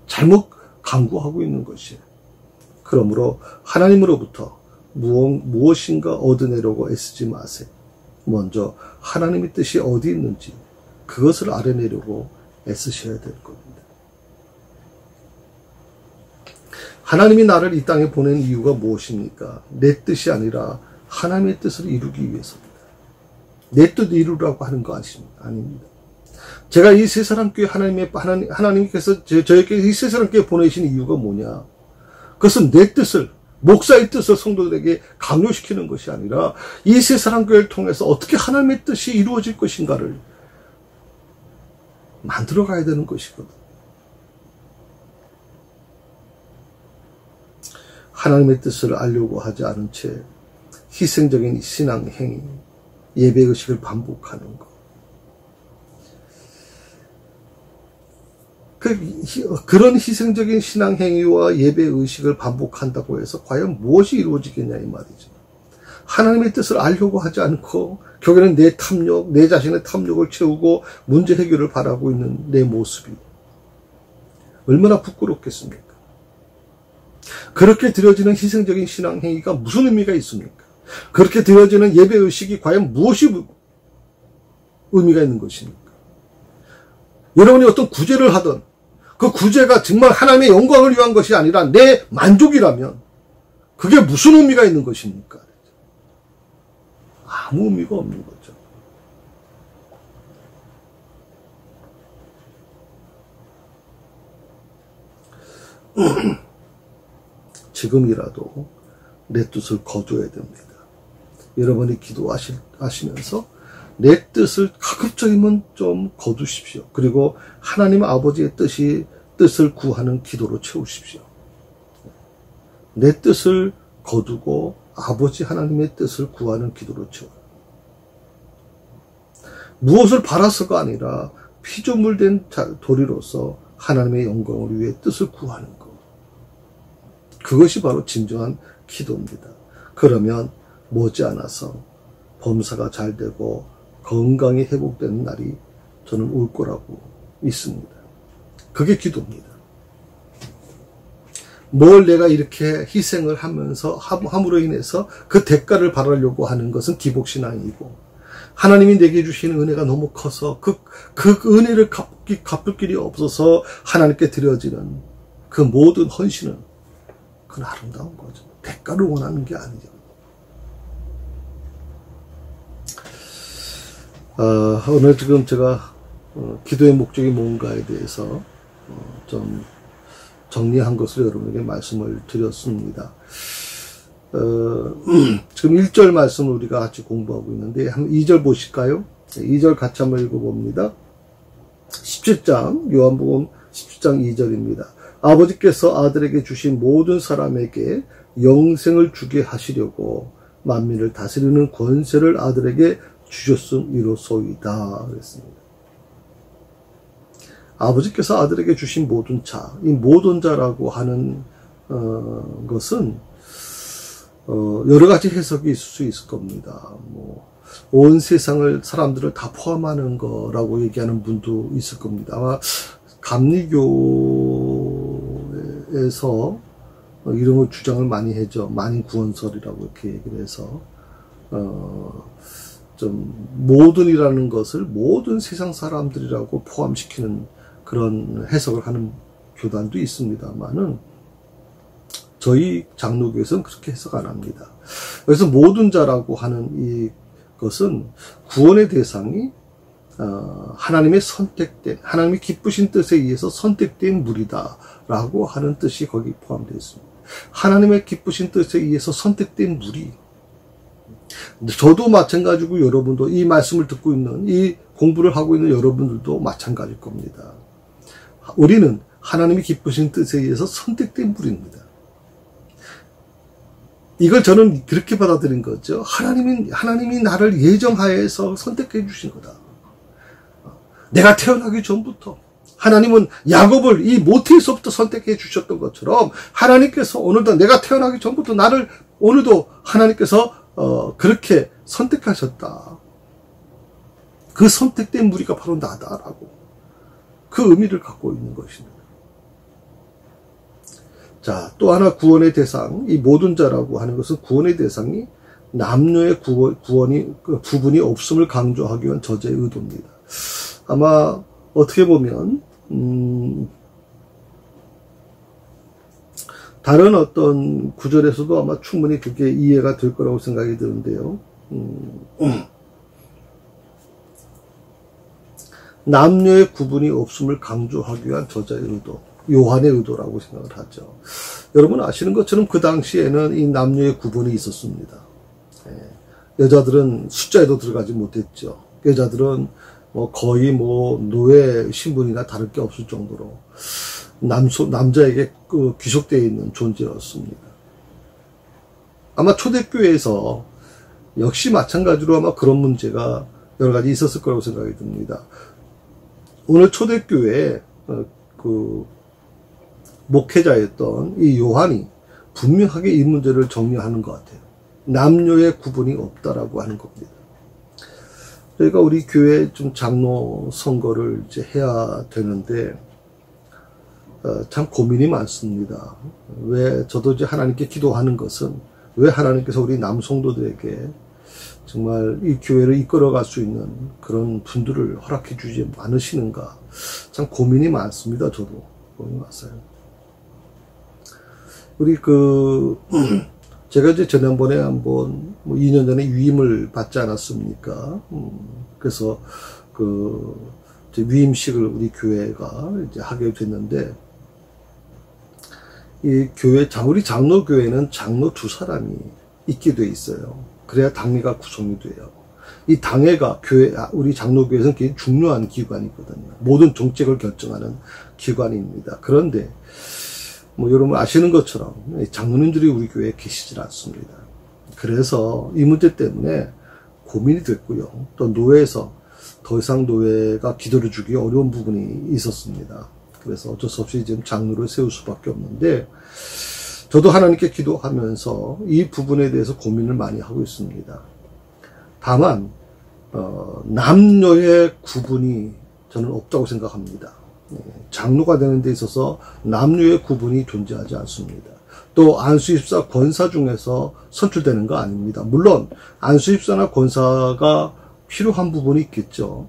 잘못 간구하고 있는 것이에요. 그러므로 하나님으로부터 무엇인가 얻어내려고 애쓰지 마세요. 먼저 하나님의 뜻이 어디 있는지 그것을 알아내려고 애쓰셔야 될 겁니다. 하나님이 나를 이 땅에 보낸 이유가 무엇입니까? 내 뜻이 아니라 하나님의 뜻을 이루기 위해서입니다. 내 뜻 이루라고 하는 거 아닙니다. 제가 이 세 사람 교회 하나님께서 저에게 이 세 사람 교회 보내신 이유가 뭐냐? 그것은 내 뜻을, 목사의 뜻을 성도들에게 강요시키는 것이 아니라 이 세 사람 교회를 통해서 어떻게 하나님의 뜻이 이루어질 것인가를 만들어 가야 되는 것이거든. 하나님의 뜻을 알려고 하지 않은 채 희생적인 신앙 행위, 예배의식을 반복하는 것. 그런 희생적인 신앙 행위와 예배의식을 반복한다고 해서 과연 무엇이 이루어지겠냐 이 말이죠. 하나님의 뜻을 알려고 하지 않고 결국에는 내 탐욕, 내 자신의 탐욕을 채우고 문제 해결을 바라고 있는 내 모습이 얼마나 부끄럽겠습니까? 그렇게 드려지는 희생적인 신앙 행위가 무슨 의미가 있습니까? 그렇게 드려지는 예배의식이 과연 무엇이 의미가 있는 것입니까? 여러분이 어떤 구제를 하든 그 구제가 정말 하나님의 영광을 위한 것이 아니라 내 만족이라면 그게 무슨 의미가 있는 것입니까? 아무 의미가 없는 거죠. 지금이라도 내 뜻을 거둬야 됩니다. 여러분이 기도하시면서 내 뜻을 가급적이면 좀 거두십시오. 그리고 하나님 아버지의 뜻을 구하는 기도로 채우십시오. 내 뜻을 거두고 아버지 하나님의 뜻을 구하는 기도로 채워요. 무엇을 바라서가 아니라 피조물된 도리로서 하나님의 영광을 위해 뜻을 구하는 것. 그것이 바로 진정한 기도입니다. 그러면 머지않아서 범사가 잘 되고 건강이 회복되는 날이 저는 올 거라고 믿습니다. 그게 기도입니다. 뭘 내가 이렇게 희생을 하면서 함으로 인해서 그 대가를 바라려고 하는 것은 기복신앙이고, 하나님이 내게 주시는 은혜가 너무 커서 그 은혜를 갚을 길이 없어서 하나님께 드려지는 그 모든 헌신은 그건 아름다운 거죠. 대가를 원하는 게 아니죠. 오늘 지금 제가 기도의 목적이 뭔가에 대해서 좀 정리한 것을 여러분에게 말씀을 드렸습니다. 지금 1절 말씀을 우리가 같이 공부하고 있는데 한번 2절 보실까요? 2절 같이 한번 읽어봅니다. 17장 요한복음 17장 2절입니다. 아버지께서 아들에게 주신 모든 사람에게 영생을 주게 하시려고 만민을 다스리는 권세를 아들에게 주셨음이로소이다 그랬습니다. 아버지께서 아들에게 주신 모든 자, 이 모든 자라고 하는 것은 여러 가지 해석이 있을 수 있을 겁니다. 온 세상을 사람들을 다 포함하는 거라고 얘기하는 분도 있을 겁니다. 아마 감리교에서 이런 걸 주장을 많이 하죠. 만인구원설이라고 이렇게 얘기를 해서 좀 모든이라는 것을 모든 세상 사람들이라고 포함시키는 그런 해석을 하는 교단도 있습니다만은 저희 장로교에서는 그렇게 해석 안 합니다. 그래서 모든 자라고 하는 이것은 구원의 대상이 하나님의 선택된, 하나님이 기쁘신 뜻에 의해서 선택된 무리다라고 하는 뜻이 거기 포함되어 있습니다. 하나님의 기쁘신 뜻에 의해서 선택된 무리. 저도 마찬가지고 여러분도 이 말씀을 듣고 있는, 이 공부를 하고 있는 여러분들도 마찬가지일 겁니다. 우리는 하나님이 기쁘신 뜻에 의해서 선택된 무리입니다. 이걸 저는 그렇게 받아들인 거죠. 하나님이 나를 예정하에서 선택해 주신 거다. 내가 태어나기 전부터 하나님은 야곱을 이 모태에서부터 선택해 주셨던 것처럼 하나님께서 오늘도 내가 태어나기 전부터 나를 오늘도 하나님께서 그렇게 선택하셨다. 그 선택된 무리가 바로 나다라고 그 의미를 갖고 있는 것입니다. 자, 또 하나 구원의 대상, 이 모든 자라고 하는 것은 구원의 대상이 남녀의 구분이 없음을 강조하기 위한 저자의 의도입니다. 아마 어떻게 보면 다른 어떤 구절에서도 아마 충분히 그게 이해가 될 거라고 생각이 드는데요. 남녀의 구분이 없음을 강조하기 위한 저자의 의도, 요한의 의도라고 생각을 하죠. 여러분 아시는 것처럼 그 당시에는 이 남녀의 구분이 있었습니다. 여자들은 숫자에도 들어가지 못했죠. 여자들은 거의 노예 신분이나 다를 게 없을 정도로 남자에게 귀속되어 있는 존재였습니다. 아마 초대교회에서 역시 마찬가지로 아마 그런 문제가 여러 가지 있었을 거라고 생각이 듭니다. 오늘 초대교회에 목회자였던 이 요한이 분명하게 이 문제를 정리하는 것 같아요. 남녀의 구분이 없다라고 하는 겁니다. 저희가 우리 교회 좀 장로 선거를 이제 해야 되는데, 참 고민이 많습니다. 왜 저도 이제 하나님께 기도하는 것은 왜 하나님께서 우리 남성도들에게 정말 이 교회를 이끌어갈 수 있는 그런 분들을 허락해 주지 않으시는가. 참 고민이 많습니다. 저도 고민이 많아요. 우리 제가 이제 지난번에 한번 2년 전에 위임을 받지 않았습니까? 그래서 이제 위임식을 우리 교회가 이제 하게 됐는데, 이 교회, 우리 장로교회는 장로 2사람이 있게 돼 있어요. 그래야 당회가 구성이 돼요. 이 당회가 우리 장로교회에서는 굉장히 중요한 기관이거든요. 모든 정책을 결정하는 기관입니다. 그런데, 여러분 아시는 것처럼 장로님들이 우리 교회에 계시질 않습니다. 그래서 이 문제 때문에 고민이 됐고요. 또 노회에서 더 이상 노회가 기도를 주기 어려운 부분이 있었습니다. 그래서 어쩔 수 없이 지금 장로를 세울 수밖에 없는데, 저도 하나님께 기도하면서 이 부분에 대해서 고민을 많이 하고 있습니다. 다만 남녀의 구분이 저는 없다고 생각합니다. 장로가 되는 데 있어서 남녀의 구분이 존재하지 않습니다. 또 안수입사 권사 중에서 선출되는 거 아닙니다. 물론 안수입사나 권사가 필요한 부분이 있겠죠.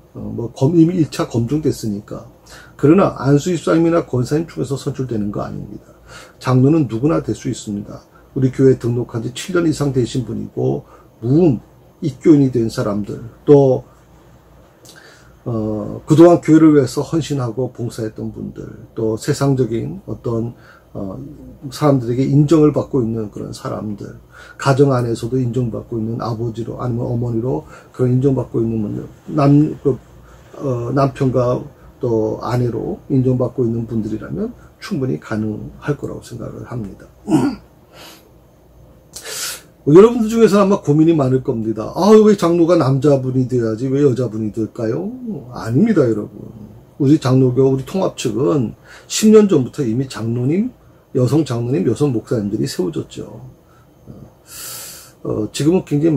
이미 1차 검증됐으니까. 그러나 안수입사님이나 권사님 중에서 선출되는 거 아닙니다. 장로는 누구나 될 수 있습니다. 우리 교회에 등록한 지 7년 이상 되신 분이고, 무음, 입교인이 된 사람들, 또 그동안 교회를 위해서 헌신하고 봉사했던 분들, 또 세상적인 어떤 사람들에게 인정을 받고 있는 그런 사람들, 가정 안에서도 인정받고 있는 아버지로 아니면 어머니로 그런 인정받고 있는 분들, 남편과 또 아내로 인정받고 있는 분들이라면 충분히 가능할 거라고 생각을 합니다. 여러분들 중에서 아마 고민이 많을 겁니다. 왜 장로가 남자분이 돼야지 왜 여자분이 될까요? 아닙니다, 여러분. 우리 장로교, 우리 통합 측은 10년 전부터 이미 장로님, 여성 장로님, 여성 목사님들이 세워졌죠. 지금은 굉장히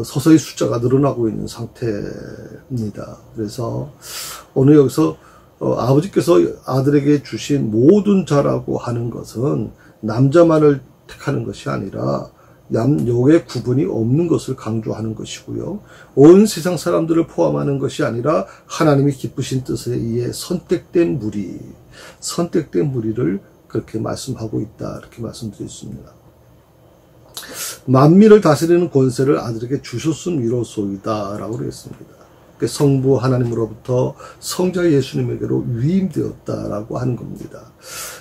서서히 숫자가 늘어나고 있는 상태입니다. 그래서 오늘 여기서 아버지께서 아들에게 주신 모든 자라고 하는 것은 남자만을 택하는 것이 아니라 남녀의 구분이 없는 것을 강조하는 것이고요. 온 세상 사람들을 포함하는 것이 아니라 하나님이 기쁘신 뜻에 의해 선택된 무리를 그렇게 말씀하고 있다. 이렇게 말씀드렸습니다. 만민을 다스리는 권세를 아들에게 주셨음이로소이다 라고 그랬습니다. 성부 하나님으로부터 성자 예수님에게로 위임되었다라고 하는 겁니다.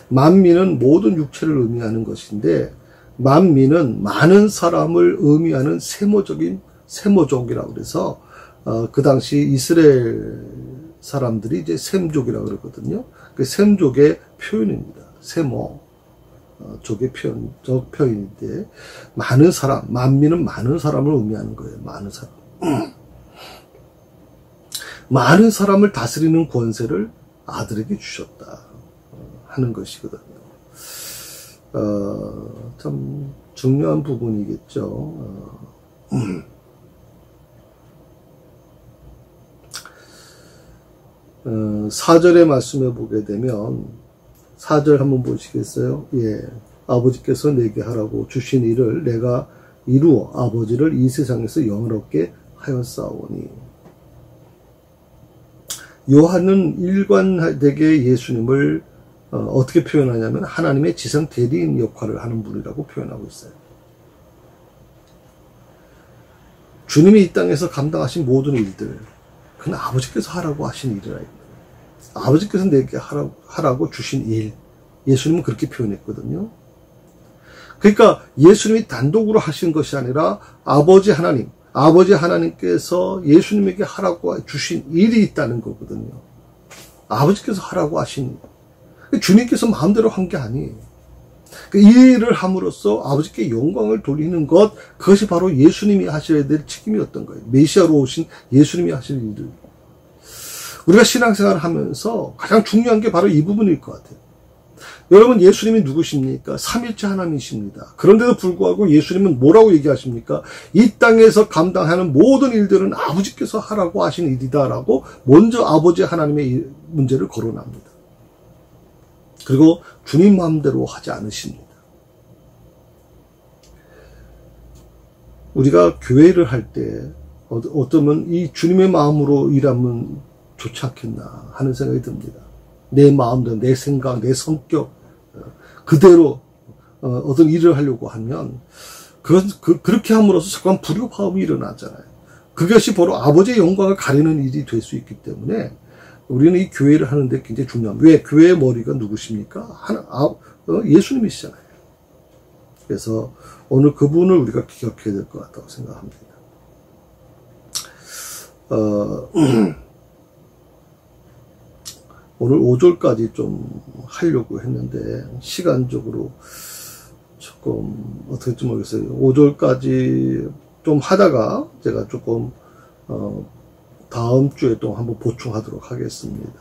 만민은 모든 육체를 의미하는 것인데, 만민은 많은 사람을 의미하는 세모족이라고 그래서 그 당시 이스라엘 사람들이 이제 셈족이라고 그러거든요. 그 셈족의 표현입니다. 족의 표현인데, 많은 사람, 만민은 많은 사람을 의미하는 거예요. 많은 사람. 많은 사람을 다스리는 권세를 아들에게 주셨다 하는 것이거든요. 참 중요한 부분이겠죠. 4절의 말씀에 보게 되면, 4절 한번 보시겠어요? 예. 아버지께서 내게 하라고 주신 일을 내가 이루어 아버지를 이 세상에서 영원롭게 하였사오니. 요한은 일관되게 예수님을 어떻게 표현하냐면 하나님의 지상 대리인 역할을 하는 분이라고 표현하고 있어요. 주님이 이 땅에서 감당하신 모든 일들, 그건 아버지께서 하라고 하신 일이라. 아버지께서 내게 하라고 주신 일, 예수님은 그렇게 표현했거든요. 그러니까 예수님이 단독으로 하신 것이 아니라 아버지 하나님께서 예수님에게 하라고 주신 일이 있다는 거거든요. 아버지께서 하라고 하신 일. 주님께서 마음대로 한 게 아니에요. 이 일을 함으로써 아버지께 영광을 돌리는 것, 그것이 바로 예수님이 하셔야 될 책임이었던 거예요. 메시아로 오신 예수님이 하실 일들. 우리가 신앙생활을 하면서 가장 중요한 게 바로 이 부분일 것 같아요. 여러분, 예수님이 누구십니까? 삼위일체 하나님이십니다. 그런데도 불구하고 예수님은 뭐라고 얘기하십니까? 이 땅에서 감당하는 모든 일들은 아버지께서 하라고 하신 일이다라고 먼저 아버지 하나님의 문제를 거론합니다. 그리고 주님 마음대로 하지 않으십니다. 우리가 교회를 할 때 어쩌면 이 주님의 마음으로 일하면 좋지 않겠나 하는 생각이 듭니다. 내 마음대로, 내 생각, 내 성격 그대로 어떤 일을 하려고 하면 그렇게 함으로써 잠깐 불협화음이 일어나잖아요. 그것이 바로 아버지의 영광을 가리는 일이 될 수 있기 때문에 우리는 이 교회를 하는데 굉장히 중요합니다. 왜? 교회의 머리가 누구십니까? 예수님이시잖아요. 그래서 오늘 그분을 우리가 기억해야 될 것 같다고 생각합니다. 오늘 5절까지 좀 하려고 했는데 시간적으로 조금 어떻게 모르겠어요. 5절까지 좀 하다가 제가 조금 다음 주에 또 한번 보충하도록 하겠습니다.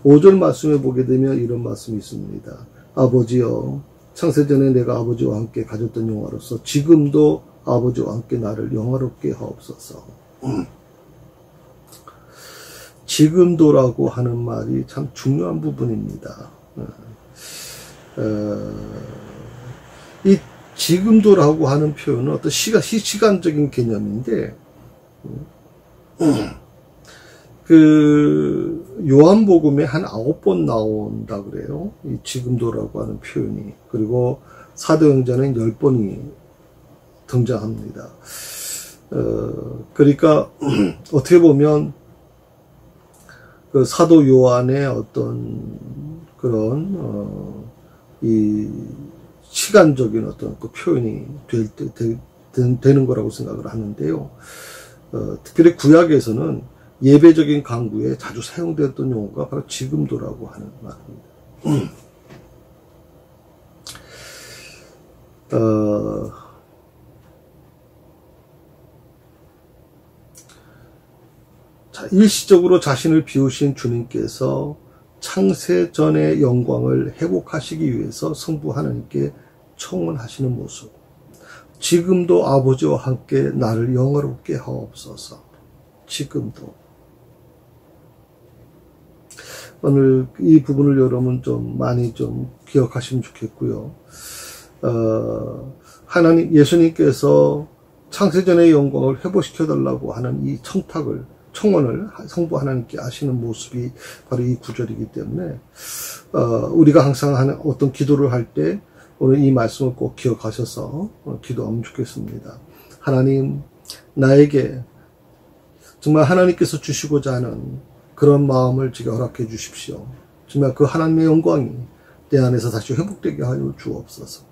5절 말씀에 보게 되면 이런 말씀이 있습니다. 아버지여, 창세전에 내가 아버지와 함께 가졌던 영화로서 지금도 아버지와 함께 나를 영화롭게 하옵소서. 지금도라고 하는 말이 참 중요한 부분입니다. 이 지금도라고 하는 표현은 어떤 시간적인 개념인데, 요한복음에 한 9번 나온다 그래요. 이 지금도라고 하는 표현이. 그리고 사도행전엔 10번이 등장합니다. 그러니까, 어떻게 보면, 그 사도 요한의 어떤 그런, 이 시간적인 어떤 그 표현이 되는 거라고 생각을 하는데요. 특별히 구약에서는 예배적인 강구에 자주 사용되었던 용어가 바로 지금도라고 하는 말입니다. 일시적으로 자신을 비우신 주님께서 창세전의 영광을 회복하시기 위해서 성부 하나님께 청원하시는 모습. 지금도 아버지와 함께 나를 영화롭게 하옵소서. 지금도. 오늘 이 부분을 여러분 좀 많이 좀 기억하시면 좋겠고요. 하나님, 예수님께서 창세전의 영광을 회복시켜달라고 하는 이 청원을 성부 하나님께 하시는 모습이 바로 이 구절이기 때문에, 우리가 항상 하는 어떤 기도를 할 때 오늘 이 말씀을 꼭 기억하셔서 기도하면 좋겠습니다. 하나님, 나에게 정말 하나님께서 주시고자 하는 그런 마음을 지금 허락해 주십시오. 정말 그 하나님의 영광이 내 안에서 다시 회복되게 하여 주옵소서.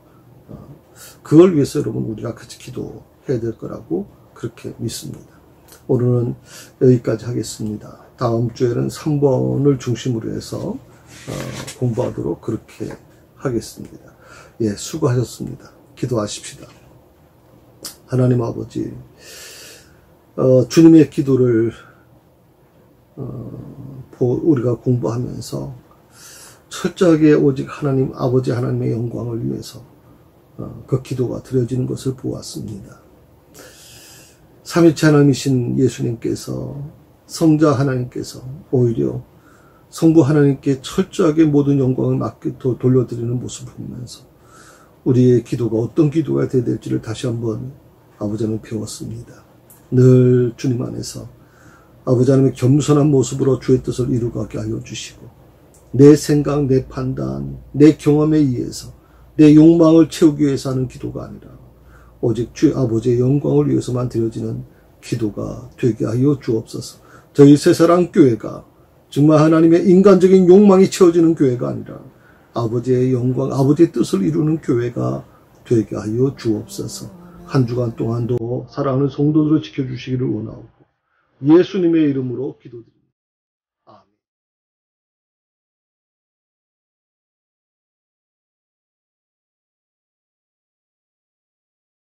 그걸 위해서 여러분 우리가 같이 기도해야 될 거라고 그렇게 믿습니다. 오늘은 여기까지 하겠습니다. 다음 주에는 3번을 중심으로 해서 공부하도록 그렇게 하겠습니다. 예, 수고하셨습니다. 기도하십시다. 하나님 아버지, 주님의 기도를 우리가 공부하면서 철저하게 오직 하나님 아버지 하나님의 영광을 위해서 그 기도가 드려지는 것을 보았습니다. 삼위일체 하나님이신 예수님께서, 성자 하나님께서 오히려 성부 하나님께 철저하게 모든 영광을 돌려드리는 모습을 보면서 우리의 기도가 어떤 기도가 되어야 될지를 다시 한번 아버지 하나님 배웠습니다. 늘 주님 안에서 아버지 하나님의 겸손한 모습으로 주의 뜻을 이루게 하여 주시고, 내 생각, 내 판단, 내 경험에 의해서 내 욕망을 채우기 위해서 하는 기도가 아니라 오직 주 아버지의 영광을 위해서만 드려지는 기도가 되게 하여 주옵소서. 저희 새사랑교회가 정말 하나님의 인간적인 욕망이 채워지는 교회가 아니라 아버지의 영광, 아버지의 뜻을 이루는 교회가 되게 하여 주옵소서. 한 주간 동안도 사랑하는 성도들을 지켜주시기를 원하고 예수님의 이름으로 기도드립니다.